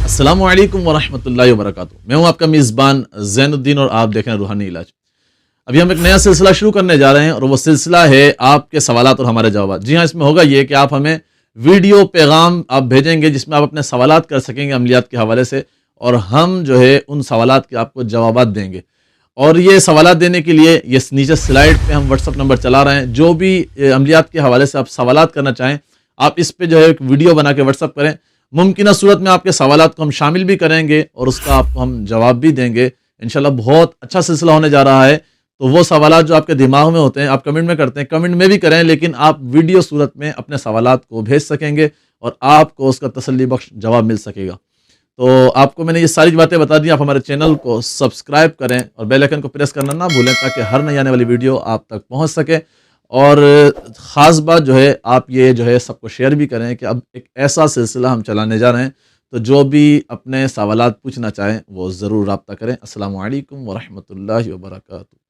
السلام علیکم ورحمۃ اللہ وبرکاتہ۔ میں ہوں آپ کا میزبان زین الدین اور آپ دیکھ رہے ہیں روحانی علاج۔ ابھی ہم ایک نیا سلسلہ شروع کرنے جا رہے ہیں اور وہ سلسلہ ہے آپ کے سوالات اور ہمارے جوابات۔ جی ہاں، اس میں ہوگا یہ کہ آپ ہمیں ویڈیو پیغام آپ بھیجیں گے جس میں آپ اپنے سوالات کر سکیں گے عملیات کے حوالے سے، اور ہم جو ہے ان سوالات کے آپ کو جوابات دیں گے۔ اور یہ سوالات دینے کے لیے یہ نیچے سلائڈ پہ ہم واٹس ایپ نمبر چلا رہے ہیں، جو بھی عملیات کے حوالے سے آپ سوالات کرنا چاہیں آپ اس پہ جو ہے ایک ویڈیو بنا کے واٹس ایپ کریں۔ ممکنہ صورت میں آپ کے سوالات کو ہم شامل بھی کریں گے اور اس کا آپ کو ہم جواب بھی دیں گے۔ انشاءاللہ بہت اچھا سلسلہ ہونے جا رہا ہے۔ تو وہ سوالات جو آپ کے دماغ میں ہوتے ہیں آپ کمنٹ میں کرتے ہیں، کمنٹ میں بھی کریں، لیکن آپ ویڈیو صورت میں اپنے سوالات کو بھیج سکیں گے اور آپ کو اس کا تسلی بخش جواب مل سکے گا۔ تو آپ کو میں نے یہ ساری باتیں بتا دی، آپ ہمارے چینل کو سبسکرائب کریں اور بیل آئیکن کو پریس کرنا نہ بھولیں تاکہ ہر نئی آنے والی ویڈیو آپ تک پہنچ سکے۔ اور خاص بات جو ہے آپ یہ جو ہے سب کو شیئر بھی کریں کہ اب ایک ایسا سلسلہ ہم چلانے جا رہے ہیں، تو جو بھی اپنے سوالات پوچھنا چاہیں وہ ضرور رابطہ کریں۔ السلام علیکم ورحمۃ اللہ وبرکاتہ۔